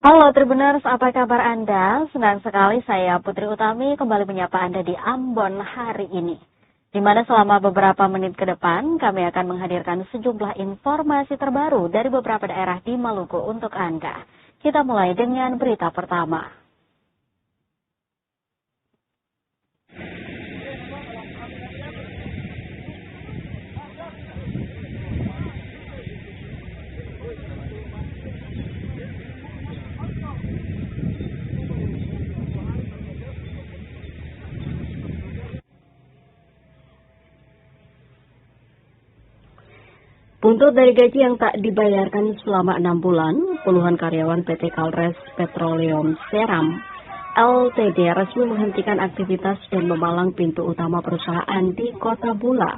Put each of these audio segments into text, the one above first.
Halo Tribuners, apa kabar Anda? Senang sekali saya Putri Utami kembali menyapa Anda di Ambon hari ini. Di mana selama beberapa menit ke depan kami akan menghadirkan sejumlah informasi terbaru dari beberapa daerah di Maluku untuk Anda. Kita mulai dengan berita pertama. Buntut dari gaji yang tak dibayarkan selama 6 bulan, puluhan karyawan PT Kalres Petroleum Seram Ltd resmi menghentikan aktivitas dan memalang pintu utama perusahaan di Kota Bula,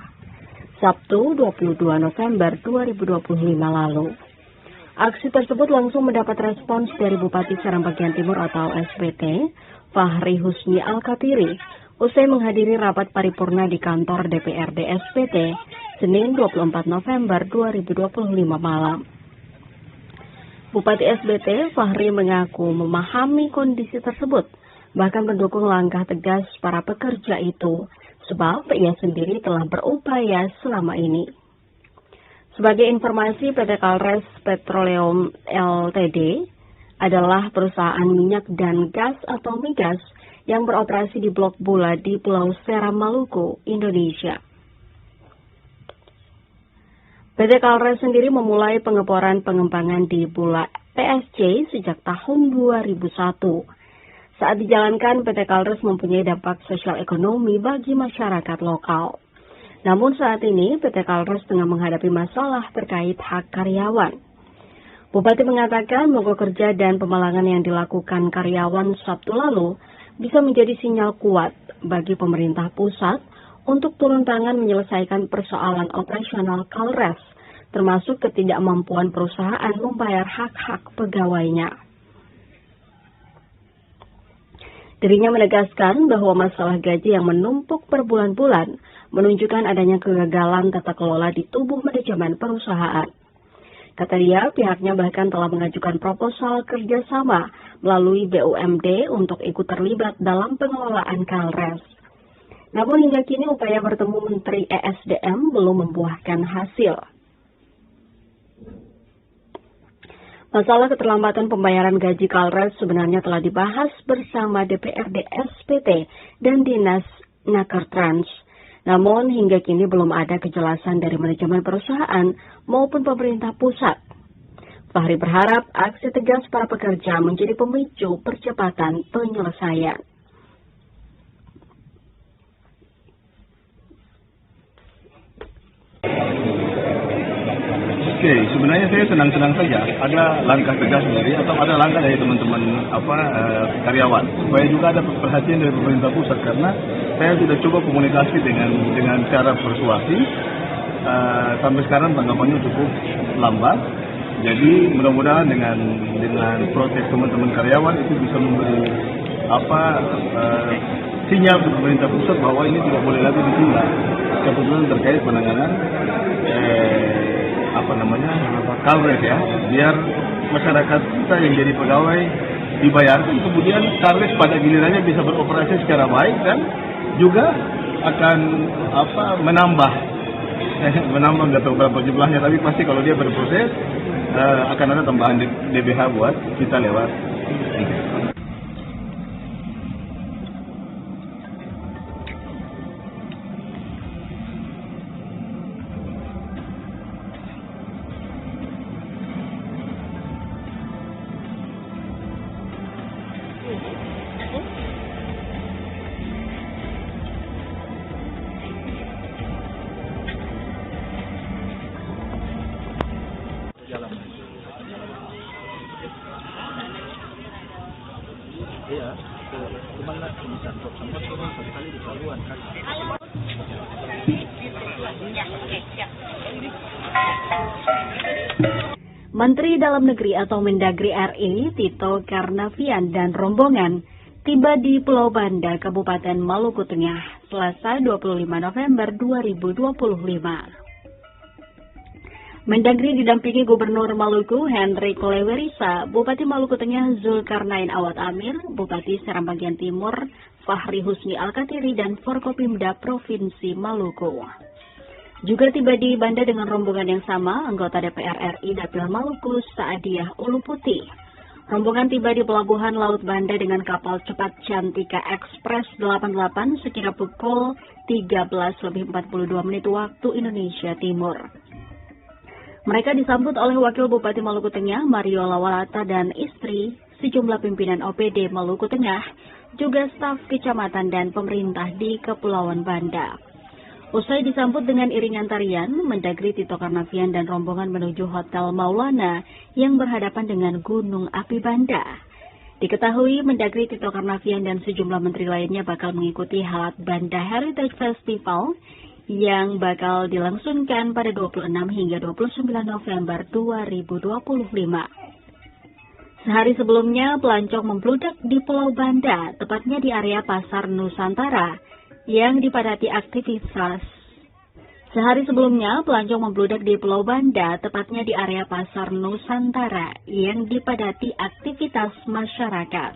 Sabtu 22 November 2025 lalu. Aksi tersebut langsung mendapat respons dari Bupati Seram Bagian Timur atau SBT, Fahri Husni Al-Katiri, usai menghadiri rapat paripurna di kantor DPRD SBT, Senin 24 November 2025 malam. Bupati SBT, Fahri mengaku memahami kondisi tersebut, bahkan mendukung langkah tegas para pekerja itu, sebab ia sendiri telah berupaya selama ini. Sebagai informasi, PT Kalres Petroleum Ltd adalah perusahaan minyak dan gas atau migas yang beroperasi di Blok Bula di Pulau Seram, Maluku, Indonesia. PT Kalres sendiri memulai pengeboran pengembangan di Bula PSC sejak tahun 2001. Saat dijalankan, PT Kalres mempunyai dampak sosial ekonomi bagi masyarakat lokal. Namun saat ini, PT Kalres tengah menghadapi masalah terkait hak karyawan. Bupati mengatakan mogok kerja dan pemalangan yang dilakukan karyawan Sabtu lalu bisa menjadi sinyal kuat bagi pemerintah pusat untuk turun tangan menyelesaikan persoalan operasional Kalres, termasuk ketidakmampuan perusahaan membayar hak-hak pegawainya. Dirinya menegaskan bahwa masalah gaji yang menumpuk berbulan-bulan menunjukkan adanya kegagalan tata kelola di tubuh manajemen perusahaan. Kata dia, pihaknya bahkan telah mengajukan proposal kerjasama melalui BUMD untuk ikut terlibat dalam pengelolaan Kalres. Namun hingga kini upaya bertemu Menteri ESDM belum membuahkan hasil. Masalah keterlambatan pembayaran gaji Kalres sebenarnya telah dibahas bersama DPRD SPT dan Dinas Nakertrans. Namun hingga kini belum ada kejelasan dari manajemen perusahaan maupun pemerintah pusat. Fahri berharap aksi tegas para pekerja menjadi pemicu percepatan penyelesaian. Oke, sebenarnya saya senang-senang saja ada langkah tegas dari atau ada langkah dari teman-teman karyawan supaya juga ada perhatian dari pemerintah pusat, karena saya sudah coba komunikasi dengan cara persuasi, sampai sekarang tanggapannya cukup lambat. Jadi mudah-mudahan dengan protes teman-teman karyawan itu bisa memberi sinyal ke pemerintah pusat bahwa ini tidak boleh lagi ditunda. Kebetulan terkait penanganan Kalres ya, biar masyarakat kita yang jadi pegawai dibayarkan, kemudian Kalres pada gilirannya bisa beroperasi secara baik dan juga akan menambah nggak tahu berapa jumlahnya, tapi pasti kalau dia berproses akan ada tambahan DBH buat kita lewat. Iya, cuma nggak bisa sampah cuma sekali di saluran kan. Menteri Dalam Negeri atau Mendagri RI Tito Karnavian dan rombongan tiba di Pulau Banda, Kabupaten Maluku Tengah, Selasa 25 November 2025. Mendagri didampingi Gubernur Maluku Henry Kolewerisa, Bupati Maluku Tengah Zulkarnain Awad Amir, Bupati Seram Bagian Timur Fahri Husni Alkatiri, dan Forkopimda Provinsi Maluku. Juga tiba di Banda dengan rombongan yang sama anggota DPR RI Dapil Maluku Saadiah Ulu Putih. Rombongan tiba di Pelabuhan Laut Banda dengan kapal cepat Cantika Express 88 sekira pukul 13.42 waktu Indonesia Timur. Mereka disambut oleh Wakil Bupati Maluku Tengah, Mario Lawalata, dan istri, sejumlah pimpinan OPD Maluku Tengah, juga staf kecamatan dan pemerintah di Kepulauan Banda. Usai disambut dengan iringan tarian, Mendagri Tito Karnavian dan rombongan menuju Hotel Maulana yang berhadapan dengan Gunung Api Banda. Diketahui Mendagri Tito Karnavian dan sejumlah menteri lainnya bakal mengikuti Halat Banda Heritage Festival yang bakal dilangsungkan pada 26 hingga 29 November 2025. Sehari sebelumnya, pelancong membludak di Pulau Banda, tepatnya di area Pasar Nusantara, yang dipadati aktivitas. Sehari sebelumnya, pelancong membludak di Pulau Banda, tepatnya di area Pasar Nusantara, yang dipadati aktivitas masyarakat.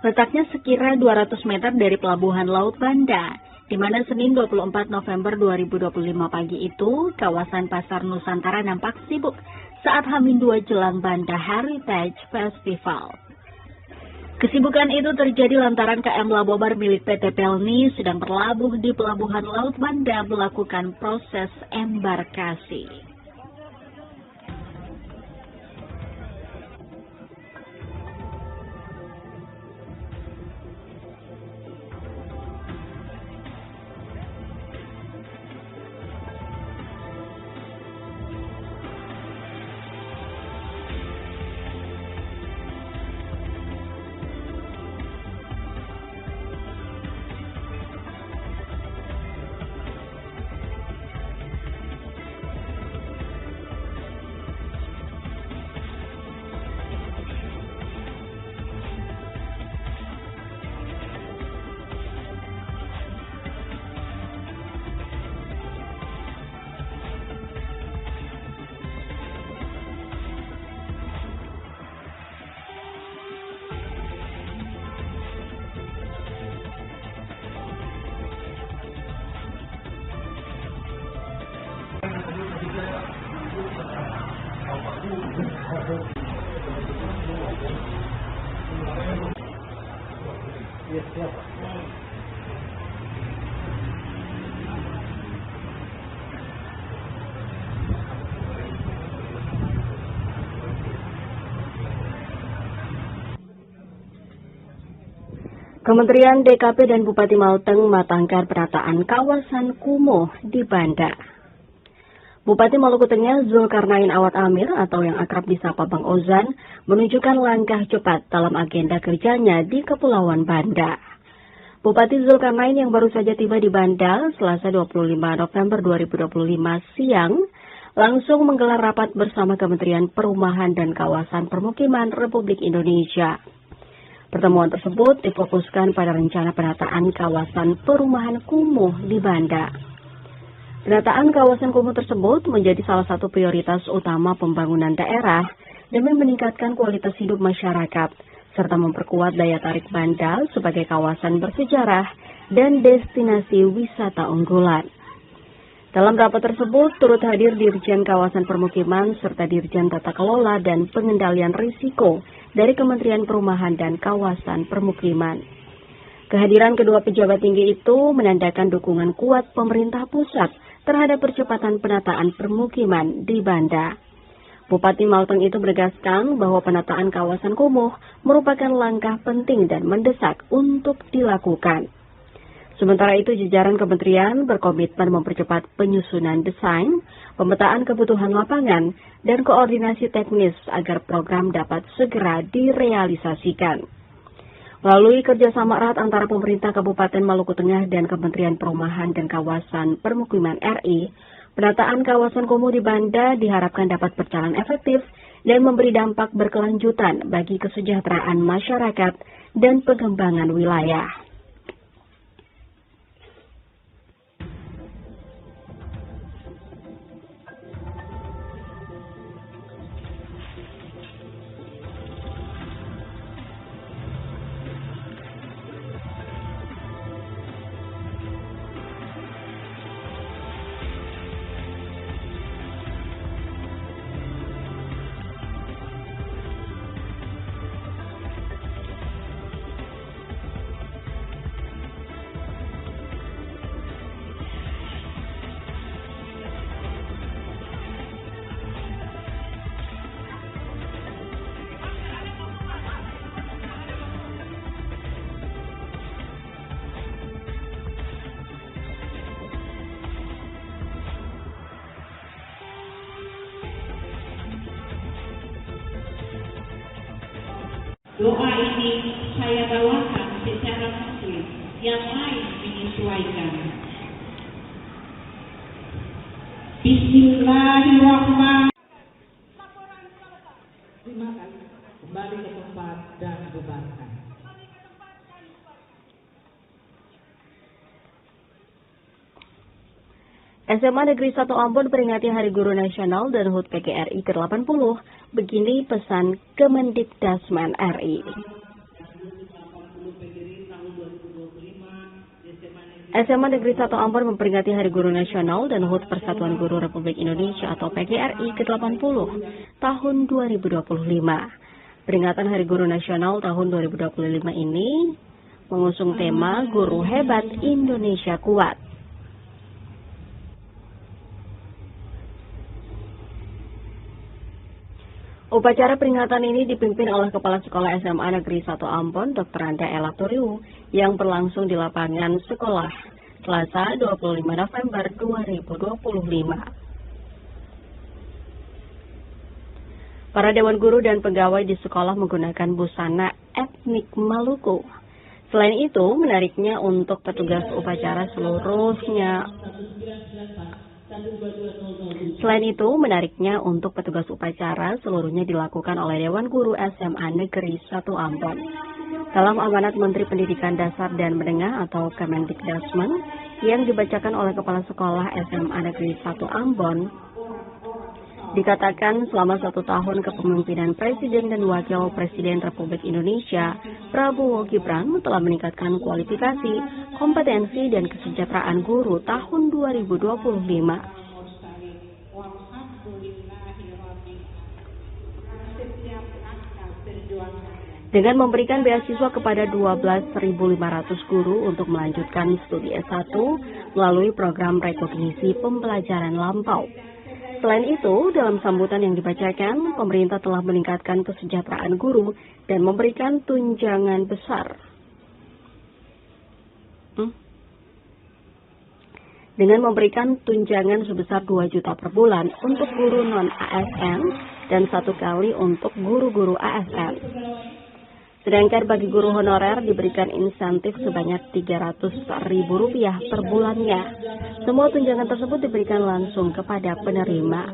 Letaknya sekira 200 meter dari Pelabuhan Laut Banda, di mana Senin 24 November 2025 pagi itu, kawasan Pasar Nusantara nampak sibuk saat H-2 jelang Banda Heritage Festival. Kesibukan itu terjadi lantaran KM Labobar milik PT Pelni sedang berlabuh di Pelabuhan Laut Banda melakukan proses embarkasi. Kementerian DKP dan Bupati Mauteng matangkan penataan kawasan kumuh di Banda. Bupati Maluku Tengah Zulkarnain Awad Amir atau yang akrab disapa Bang Ozan menunjukkan langkah cepat dalam agenda kerjanya di Kepulauan Banda. Bupati Zulkarnain yang baru saja tiba di Banda Selasa 25 November 2025 siang langsung menggelar rapat bersama Kementerian Perumahan dan Kawasan Permukiman Republik Indonesia. Pertemuan tersebut difokuskan pada rencana penataan kawasan perumahan kumuh di Banda. Penataan kawasan kumuh tersebut menjadi salah satu prioritas utama pembangunan daerah demi meningkatkan kualitas hidup masyarakat, serta memperkuat daya tarik Banda sebagai kawasan bersejarah dan destinasi wisata unggulan. Dalam rapat tersebut turut hadir Dirjen Kawasan Permukiman serta Dirjen Tata Kelola dan Pengendalian Risiko dari Kementerian Perumahan dan Kawasan Permukiman. Kehadiran kedua pejabat tinggi itu menandakan dukungan kuat pemerintah pusat terhadap percepatan penataan permukiman di Banda. Bupati Mauteng itu menegaskan bahwa penataan kawasan kumuh merupakan langkah penting dan mendesak untuk dilakukan. Sementara itu, jajaran kementerian berkomitmen mempercepat penyusunan desain, pemetaan kebutuhan lapangan, dan koordinasi teknis agar program dapat segera direalisasikan. Melalui kerjasama erat antara pemerintah Kabupaten Maluku Tengah dan Kementerian Perumahan dan Kawasan Permukiman RI, penataan kawasan kumuh di Banda diharapkan dapat berjalan efektif dan memberi dampak berkelanjutan bagi kesejahteraan masyarakat dan pengembangan wilayah. Doa ini saya bawakan secara muslim, yang lain menyesuaikan. Bismillahirrahmanirrahim. Terima kasih. Kembali ke tempat dan bubarkan. SMA Negeri 1 Ambon peringati Hari Guru Nasional dan HUT PGRI ke-80. Begini pesan Kemendikdasmen RI. SMA Negeri 1 Ambon memperingati Hari Guru Nasional dan HUT Persatuan Guru Republik Indonesia atau PGRI ke-80 tahun 2025. Peringatan Hari Guru Nasional tahun 2025 ini mengusung tema Guru Hebat Indonesia Kuat. Upacara peringatan ini dipimpin oleh Kepala Sekolah SMA Negeri 1 Ambon, Dr. Anda Elatoriu, yang berlangsung di lapangan sekolah, Selasa 25 November 2025. Para Dewan Guru dan pegawai di sekolah menggunakan busana etnik Maluku. Selain itu, menariknya untuk petugas upacara seluruhnya dilakukan oleh Dewan Guru SMA Negeri 1 Ambon. Dalam amanat Menteri Pendidikan Dasar dan Menengah atau Kemendikdasmen yang dibacakan oleh Kepala Sekolah SMA Negeri 1 Ambon, dikatakan selama 1 tahun kepemimpinan Presiden dan Wakil Presiden Republik Indonesia, Prabowo Gibran telah meningkatkan kualifikasi, kompetensi, dan kesejahteraan guru tahun 2025. Dengan memberikan beasiswa kepada 12.500 guru untuk melanjutkan studi S1 melalui program rekognisi pembelajaran lampau. Selain itu, dalam sambutan yang dibacakan, pemerintah telah meningkatkan kesejahteraan guru dan memberikan tunjangan besar. Dengan memberikan tunjangan sebesar 2 juta per bulan untuk guru non-ASN dan 1 kali untuk guru-guru ASN. Sedangkan bagi guru honorer diberikan insentif sebanyak Rp300.000 per bulannya. Semua tunjangan tersebut diberikan langsung kepada penerima.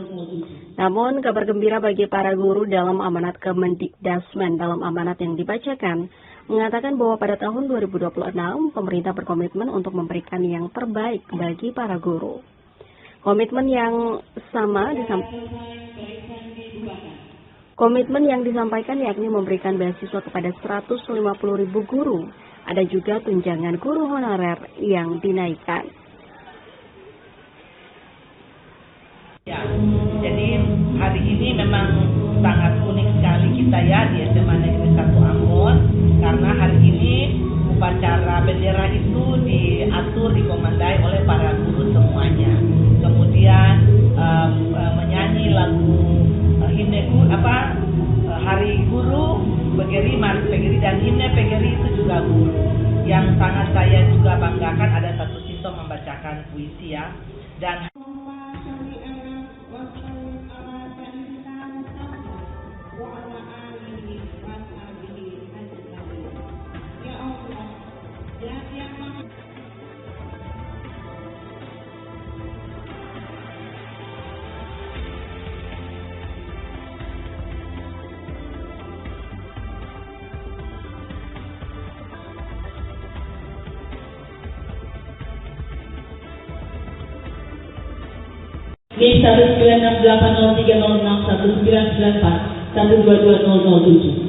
Namun, kabar gembira bagi para guru dalam amanat Kemendikdasmen dalam amanat yang dibacakan, mengatakan bahwa pada tahun 2026, pemerintah berkomitmen untuk memberikan yang terbaik bagi para guru. Komitmen yang disampaikan yakni memberikan beasiswa kepada 150.000 guru. Ada juga tunjangan guru honorer yang dinaikkan. Ya, jadi hari ini memang sangat unik sekali kita ya di SMA Negeri 1 Ambon, karena hari ini upacara bendera itu diatur, dikomandai oleh para guru semuanya. Kemudian menyanyi lagu himne Hari Guru, PGRI, Mari PGRI, dan himne PGRI itu juga guru. Yang sangat saya juga banggakan ada satu siswa membacakan puisi ya. Dan Ini 1968030619941220007.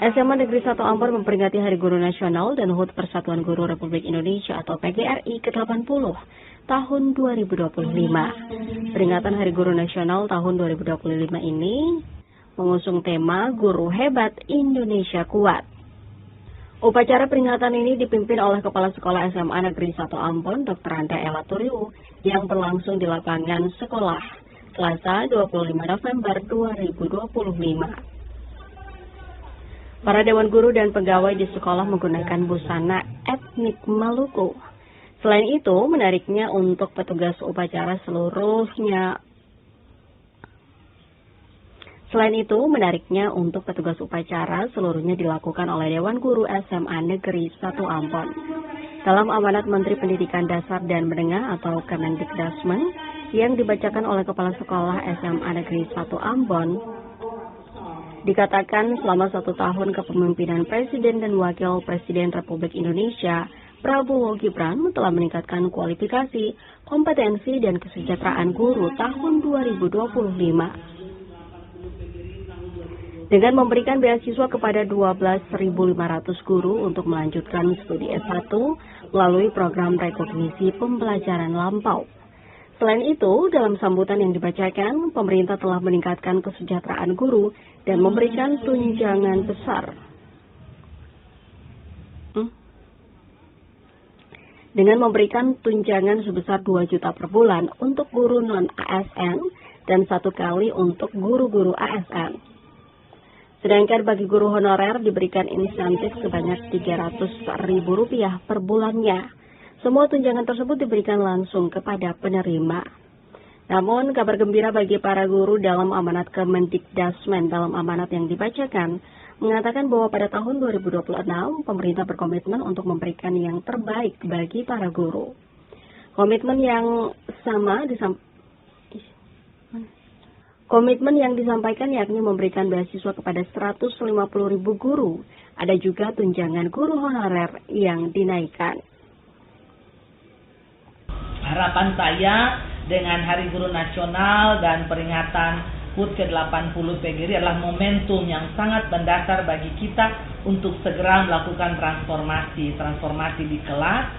SMA Negeri 1 Ambon memperingati Hari Guru Nasional dan HUT Persatuan Guru Republik Indonesia atau PGRI ke-80 tahun 2025. Peringatan Hari Guru Nasional tahun 2025 ini mengusung tema Guru Hebat Indonesia Kuat. Upacara peringatan ini dipimpin oleh Kepala Sekolah SMA Negeri 1 Ambon, Dr. Anda Elatoriu, yang berlangsung di lapangan sekolah, Selasa 25 November 2025. Para dewan guru dan pegawai di sekolah menggunakan busana etnik Maluku. Selain itu, menariknya untuk petugas upacara seluruhnya dilakukan oleh Dewan Guru SMA Negeri 1 Ambon. Dalam amanat Menteri Pendidikan Dasar dan Menengah atau Kemendikdasmen yang dibacakan oleh Kepala Sekolah SMA Negeri 1 Ambon, dikatakan selama 1 tahun kepemimpinan Presiden dan Wakil Presiden Republik Indonesia, Prabowo Gibran telah meningkatkan kualifikasi, kompetensi, dan kesejahteraan guru tahun 2025. Dengan memberikan beasiswa kepada 12.500 guru untuk melanjutkan studi S1 melalui program rekognisi pembelajaran lampau. Selain itu, dalam sambutan yang dibacakan, pemerintah telah meningkatkan kesejahteraan guru dan memberikan tunjangan besar. Dengan memberikan tunjangan sebesar 2 juta per bulan untuk guru non-ASN dan 1 kali untuk guru-guru ASN. Sedangkan bagi guru honorer diberikan insentif sebanyak Rp300.000 per bulannya. Semua tunjangan tersebut diberikan langsung kepada penerima. Namun, kabar gembira bagi para guru dalam amanat Kemendikdasmen dalam amanat yang dibacakan, mengatakan bahwa pada tahun 2026, pemerintah berkomitmen untuk memberikan yang terbaik bagi para guru. Komitmen yang disampaikan yakni memberikan beasiswa kepada 150.000 guru. Ada juga tunjangan guru honorer yang dinaikkan. Harapan saya dengan Hari Guru Nasional dan peringatan HUT ke-80 PGRI adalah momentum yang sangat mendasar bagi kita untuk segera melakukan transformasi di kelas.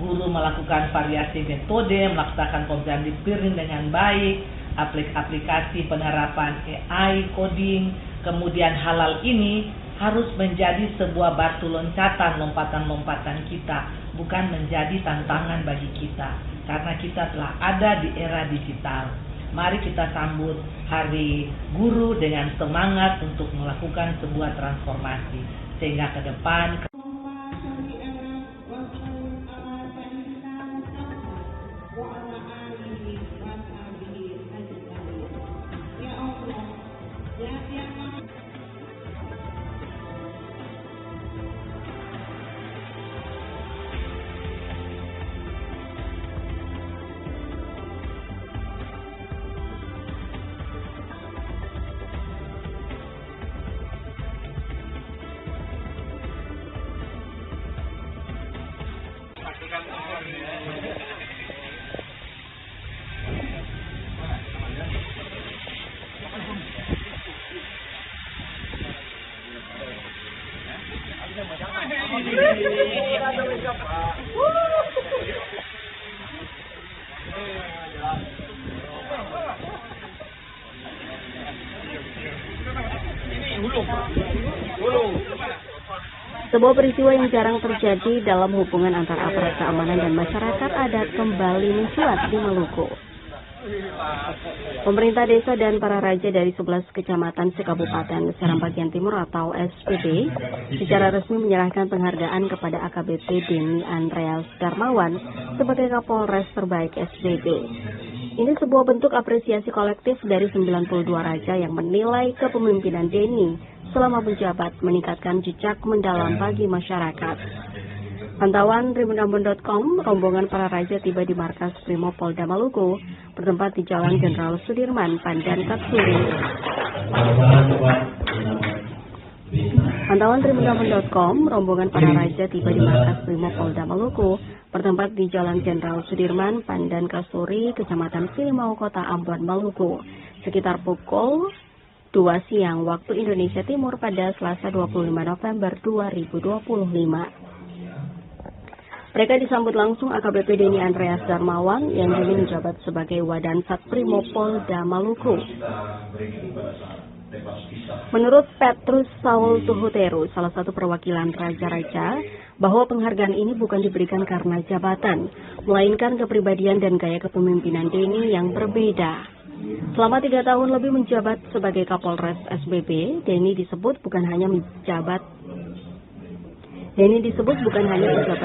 Guru melakukan variasi metode, melaksanakan pembelajaran daring dengan baik, aplikasi penerapan AI, coding, kemudian halal ini harus menjadi sebuah batu lompatan kita, bukan menjadi tantangan bagi kita, karena kita telah ada di era digital. Mari kita sambut Hari Guru dengan semangat untuk melakukan sebuah transformasi, sehingga ke depan sebuah peristiwa yang jarang terjadi dalam hubungan antara aparat keamanan dan masyarakat adat kembali mencuat di Maluku. Pemerintah desa dan para raja dari 11 kecamatan se-Kabupaten Seram Bagian Timur atau SPD secara resmi menyerahkan penghargaan kepada AKBP Denny Andreas Darmawan sebagai Kapolres terbaik SBB. Ini sebuah bentuk apresiasi kolektif dari 92 raja yang menilai kepemimpinan Denny selama menjabat meningkatkan jejak mendalam bagi masyarakat. Pantauan tribunambon.com, rombongan para raja tiba di markas Brimopolda Maluku, bertempat di Jalan Jenderal Sudirman, Pandan Katsuri. Pantauan tribunambon.com, rombongan para raja tiba di markas Brimopolda Maluku, bertempat di Jalan Jenderal Sudirman, Pandan Kasuri, Kecamatan Silimau, Kota Ambon, Maluku, sekitar pukul 2 siang waktu Indonesia Timur pada Selasa 25 November 2025. Mereka disambut langsung AKBP Denny Andreas Darmawan yang kini menjabat sebagai Wadansat Brimopolda Maluku. Menurut Petrus Saul Tuhuteru, salah satu perwakilan raja-raja, bahwa penghargaan ini bukan diberikan karena jabatan, melainkan kepribadian dan gaya kepemimpinan Denny yang berbeda. Selama 3 tahun lebih menjabat sebagai Kapolres SBB, Denny disebut bukan hanya pejabat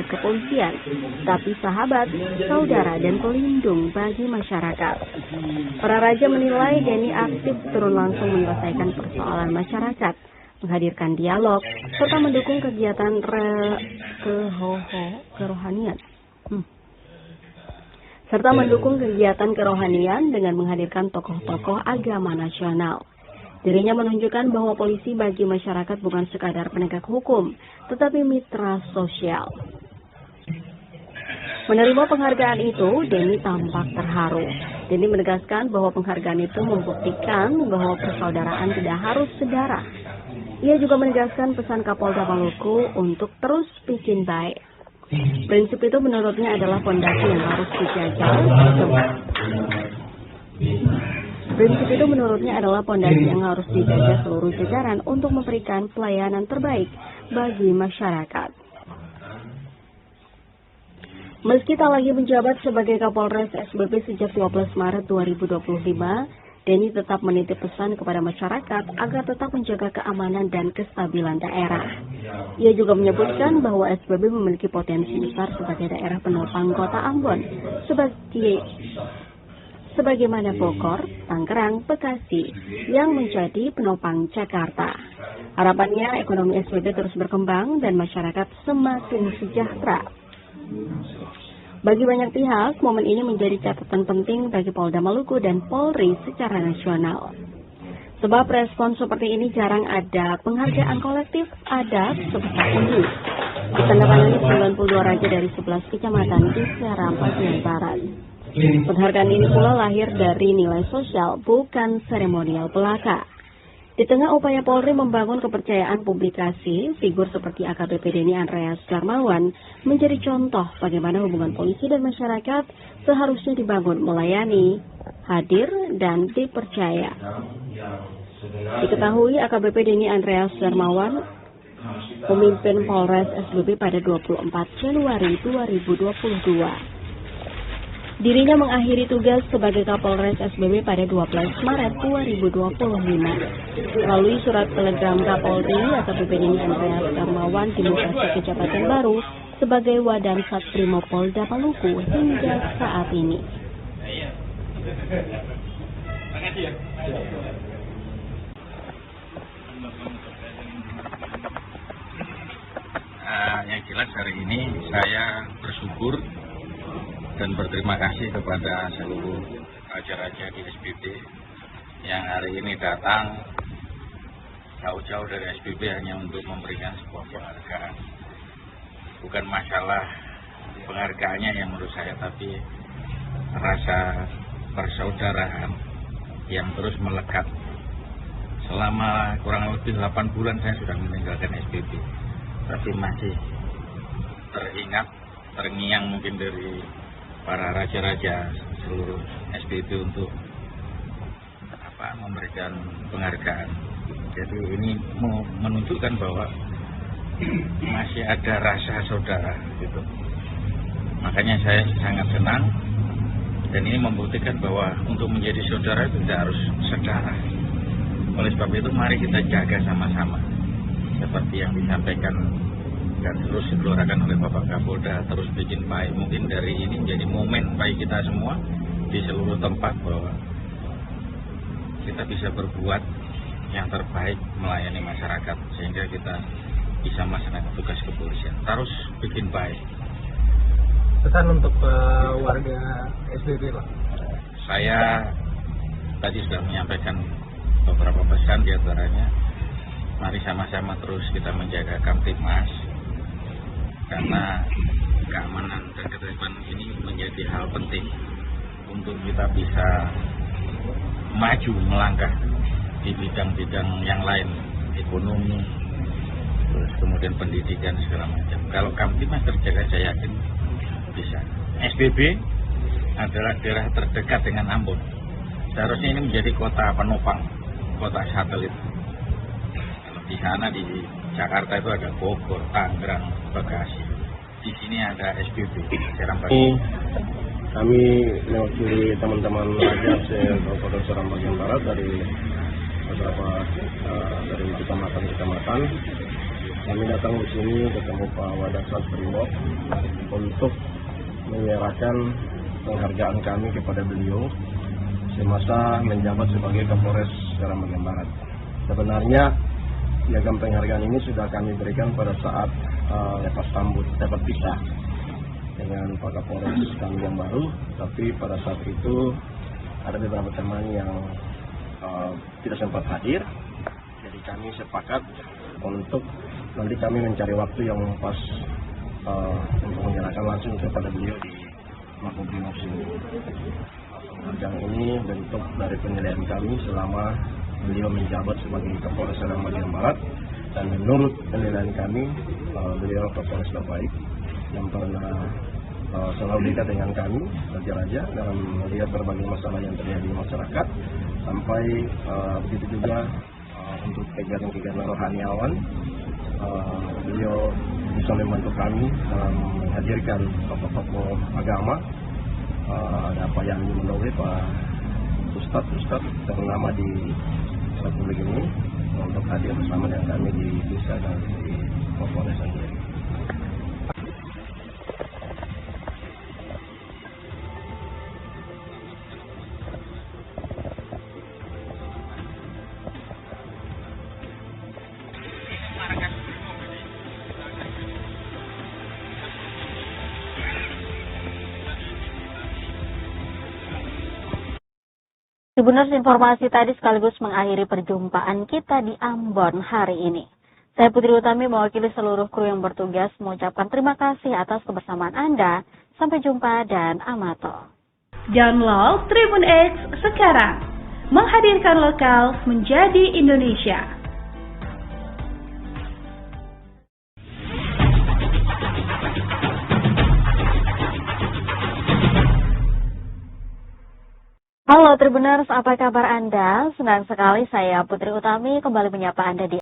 kepolisian, tapi sahabat, saudara, dan pelindung bagi masyarakat. Para raja menilai Denny aktif turun langsung menyelesaikan persoalan masyarakat, menghadirkan dialog, serta mendukung kegiatan kerohanian dengan menghadirkan tokoh-tokoh agama nasional. Dirinya menunjukkan bahwa polisi bagi masyarakat bukan sekadar penegak hukum, tetapi mitra sosial. Menerima penghargaan itu, Denny tampak terharu. Denny menegaskan bahwa penghargaan itu membuktikan bahwa persaudaraan tidak harus sedarah. Ia juga menegaskan pesan Kapolda Maluku untuk terus bikin baik. Prinsip itu menurutnya adalah fondasi yang harus dijaga. Seluruh jajaran untuk memberikan pelayanan terbaik bagi masyarakat. Meski tak lagi menjabat sebagai Kapolres SBB sejak 12 Maret 2025, Denny tetap menitip pesan kepada masyarakat agar tetap menjaga keamanan dan kestabilan daerah. Ia juga menyebutkan bahwa SBB memiliki potensi besar sebagai daerah penopang kota Ambon, sebagaimana Bogor, Tangerang, Bekasi, yang menjadi penopang Jakarta. Harapannya ekonomi SBB terus berkembang dan masyarakat semakin sejahtera. Bagi banyak pihak, momen ini menjadi catatan penting bagi Polda Maluku dan Polri secara nasional. Sebab respon seperti ini jarang ada penghargaan kolektif adat sebesar ini. Ditandatangani 92 raja dari 11 kecamatan di Seram bagian barat. Penghargaan ini pula lahir dari nilai sosial, bukan seremonial belaka. Di tengah upaya Polri membangun kepercayaan publikasi, figur seperti AKBP Denny Andreas Darmawan menjadi contoh bagaimana hubungan polisi dan masyarakat seharusnya dibangun melayani, hadir, dan dipercaya. Diketahui AKBP Denny Andreas Darmawan memimpin Polres SBB pada 24 Januari 2022. Dirinya mengakhiri tugas sebagai Kapolres SBB pada 12 Maret 2025. Melalui surat telegram Kapolri, AKBP Denny Andreas Darmawan dimutasi ke jabatan baru sebagai Wadan Satrimo Polda Maluku hingga saat ini. Yang jelas hari ini saya bersyukur dan berterima kasih kepada seluruh raja-raja di SBB yang hari ini datang jauh-jauh dari SBB hanya untuk memberikan sebuah penghargaan. Bukan masalah penghargaannya yang menurut saya, tapi rasa persaudaraan yang terus melekat. Selama kurang lebih 8 bulan saya sudah meninggalkan SBB, tapi masih terngiang mungkin dari para raja-raja seluruh SBB untuk memberikan penghargaan. Jadi ini mau menunjukkan bahwa masih ada rasa saudara gitu. Makanya saya sangat senang, dan ini membuktikan bahwa untuk menjadi saudara itu tidak harus sedarah. Oleh sebab itu mari kita jaga sama-sama seperti yang disampaikan dan terus dikeluarkan oleh Bapak Kapolda, terus bikin baik. Mungkin dari ini menjadi momen bagi kita semua di seluruh tempat bahwa kita bisa berbuat yang terbaik melayani masyarakat sehingga kita bisa melaksanakan tugas kepolisian. Terus bikin baik. Pesan untuk warga SBB, Pak? Saya tadi sudah menyampaikan beberapa pesan, diantaranya mari sama-sama terus kita menjaga Kamtibmas, karena keamanan dan ketertiban ini menjadi hal penting untuk kita bisa maju melangkah di bidang-bidang yang lain, ekonomi, terus kemudian pendidikan segala macam. Kalau Kamtibmas terjaga, saya yakin bisa. SBB adalah daerah terdekat dengan Ambon. Seharusnya ini menjadi kota penopang, kota satelit. Kalau di sana di Jakarta itu ada Bogor, Tangerang, Bekasi. Di sini ada SBB, Seram Bagian. Kami mewakili teman-teman raja Kabupaten Seram bagian barat dari beberapa dari kecamatan. Kami datang di sini ketemu Pak Wadasat Brimob untuk menyerahkan penghargaan kami kepada beliau semasa menjabat sebagai Kapolres Seram bagian barat. Sebenarnya piagam penghargaan ini sudah kami berikan pada saat lepas sambut dapat pisah dengan Pak Kapolres kami yang baru, tapi pada saat itu ada beberapa teman yang tidak sempat hadir, jadi kami sepakat untuk nanti kami mencari waktu yang pas untuk menyerahkan langsung kepada beliau di Makobrimob sini. Penghargaan ini bentuk dari penilaian kami selama beliau menjabat sebagai Kapolres Seram bagian barat, dan menurut penilaian kami beliau Kapolres terbaik yang pernah selalu dekat dengan kami raja-raja dalam melihat berbagai masalah yang terjadi di masyarakat, sampai begitu juga untuk kegiatan-kegiatan rohaniawan. Beliau bisa membantu kami dalam menghadirkan tokoh-tokoh agama. Ada Pak Yani Mendowe, Pak Ustadz ternama di Republik ini, untuk hadir bersama dengan kami di desa dan di Kapolres sendiri. Tribuners, informasi tadi sekaligus mengakhiri perjumpaan kita di Ambon hari ini. Saya Putri Utami mewakili seluruh kru yang bertugas mengucapkan terima kasih atas kebersamaan Anda. Sampai jumpa dan amato. Download Tribun X sekarang. Menghadirkan lokal menjadi Indonesia. Halo Tribuners, apa kabar Anda? Senang sekali saya Putri Utami kembali menyapa Anda di